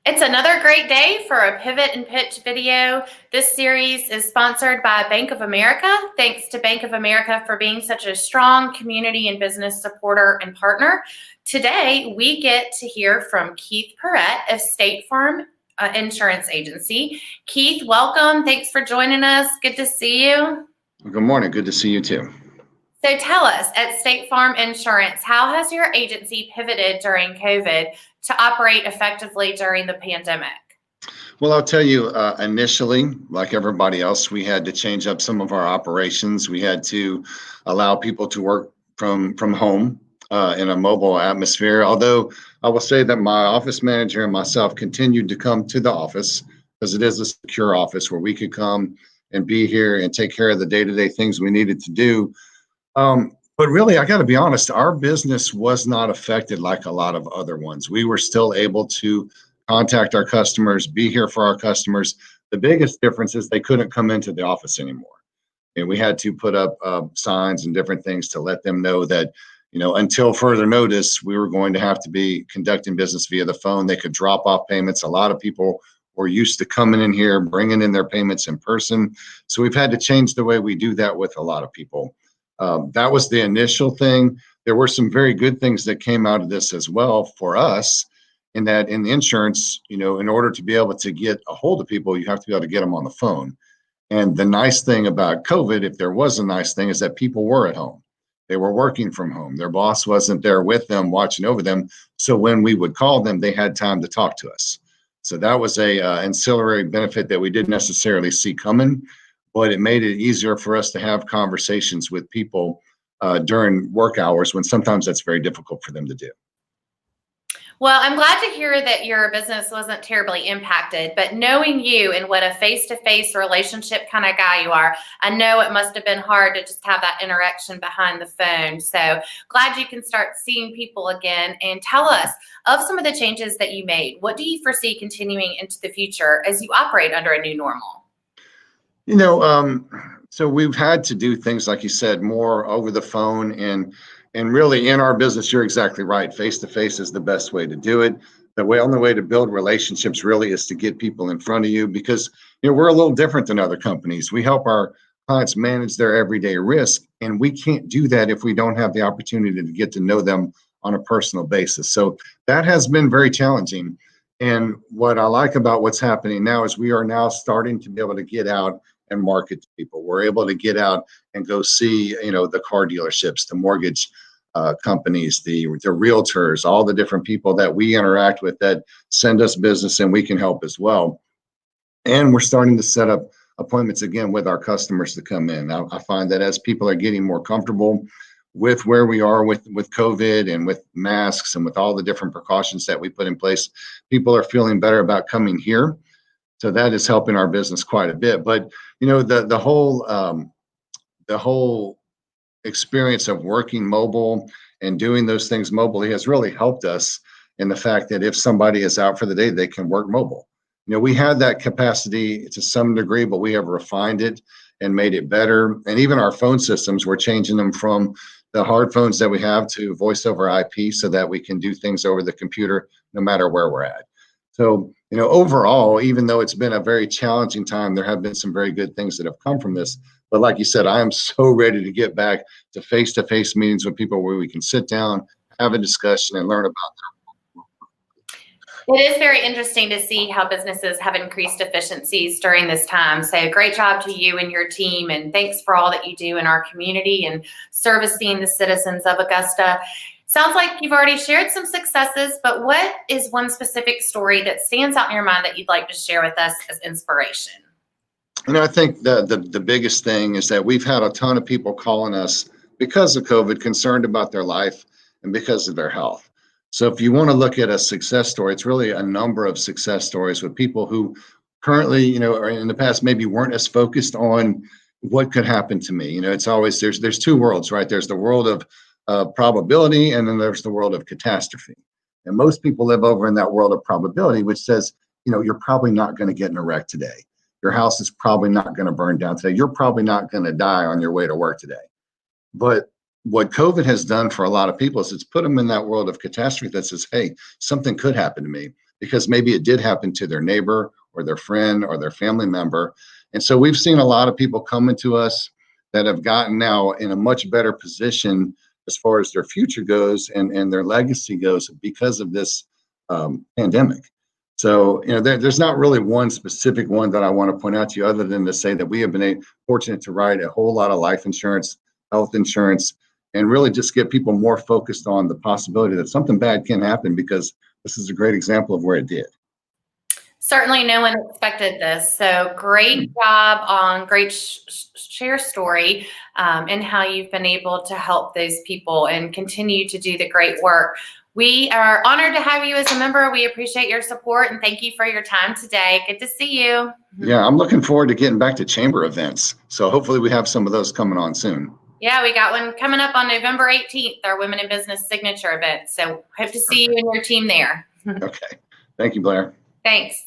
It's another great day for a Pivot and Pitch video. This series is sponsored by Bank of America. Thanks to Bank of America for being such a strong community and business supporter and partner. Today, we get to hear from Keith Perret of State Farm Insurance Agency. Keith, welcome. Thanks for joining us. Good to see you. Good morning. Good to see you too. So tell us, at State Farm Insurance, how has your agency pivoted during COVID to operate effectively during the pandemic? Well, I'll tell you, initially, like everybody else, we had to change up some of our operations. We had to allow people to work from home in a mobile atmosphere. Although I will say that my office manager and myself continued to come to the office because it is a secure office where we could come and be here and take care of the day-to-day things we needed to do. But really, I got to be honest, our business was not affected like a lot of other ones. We were still able to contact our customers, be here for our customers. The biggest difference is they couldn't come into the office anymore. And we had to put up signs and different things to let them know that, until further notice, we were going to have to be conducting business via the phone. They could drop off payments. A lot of people were used to coming in here, bringing in their payments in person. So we've had to change the way we do that with a lot of people. That was the initial thing. There were some very good things that came out of this as well for us, in that in the insurance, in order to be able to get a hold of people, you have to be able to get them on the phone. And the nice thing about COVID, if there was a nice thing, is that people were at home. They were working from home. Their boss wasn't there with them, watching over them. So when we would call them, they had time to talk to us. So that was a ancillary benefit that we didn't necessarily see coming, but it made it easier for us to have conversations with people during work hours when sometimes that's very difficult for them to do. Well, I'm glad to hear that your business wasn't terribly impacted, but knowing you and what a face-to-face relationship kind of guy you are, I know it must have been hard to just have that interaction behind the phone. So glad you can start seeing people again. And tell us, of some of the changes that you made, what do you foresee continuing into the future as you operate under a new normal? So we've had to do things, like you said, more over the phone, and really in our business, you're exactly right. Face to face is the best way to do it. The only way to build relationships really is to get people in front of you, because we're a little different than other companies. We help our clients manage their everyday risk, and we can't do that if we don't have the opportunity to get to know them on a personal basis. So that has been very challenging. And what I like about what's happening now is we are now starting to be able to get out and market to people. We're able to get out and go see, the car dealerships, the mortgage companies, the realtors, all the different people that we interact with that send us business, and we can help as well. And we're starting to set up appointments again with our customers to come in. I find that as people are getting more comfortable with where we are with COVID and with masks and with all the different precautions that we put in place, people are feeling better about coming here. So that is helping our business quite a bit. But the whole experience of working mobile and doing those things mobily has really helped us in the fact that if somebody is out for the day, they can work mobile. We had that capacity to some degree, but we have refined it and made it better. And even our phone systems, we're changing them from the hard phones that we have to voice over IP, so that we can do things over the computer no matter where we're at. So, overall, even though it's been a very challenging time, there have been some very good things that have come from this. But like you said, I am so ready to get back to face-to-face meetings with people where we can sit down, have a discussion, and learn about It is very interesting to see how businesses have increased efficiencies during this time. So great job to you and your team, and thanks for all that you do in our community and servicing the citizens of Augusta. Sounds like you've already shared some successes, but what is one specific story that stands out in your mind that you'd like to share with us as inspiration? I think the biggest thing is that we've had a ton of people calling us because of COVID, concerned about their life and because of their health. So if you want to look at a success story, it's really a number of success stories with people who currently, or in the past, maybe weren't as focused on what could happen to me. It's always, there's two worlds, right? There's the world of probability, and then there's the world of catastrophe. And most people live over in that world of probability, which says, you're probably not going to get in a wreck today. Your house is probably not going to burn down today. You're probably not going to die on your way to work today. But what COVID has done for a lot of people is it's put them in that world of catastrophe that says, hey, something could happen to me. because maybe it did happen to their neighbor or their friend or their family member. And so we've seen a lot of people coming to us that have gotten now in a much better position as far as their future goes and their legacy goes because of this pandemic. So, there's not really one specific one that I want to point out to you other than to say that we have been fortunate to write a whole lot of life insurance, health insurance, and really just get people more focused on the possibility that something bad can happen, because this is a great example of where it did. Certainly no one expected this. So great job on great share story and how you've been able to help those people and continue to do the great work. We are honored to have you as a member. We appreciate your support and thank you for your time today. Good to see you. Yeah, I'm looking forward to getting back to chamber events. So hopefully we have some of those coming on soon. Yeah, we got one coming up on November 18th, our Women in Business signature event. So hope to see you and your team there. Okay. Thank you, Blair. Thanks.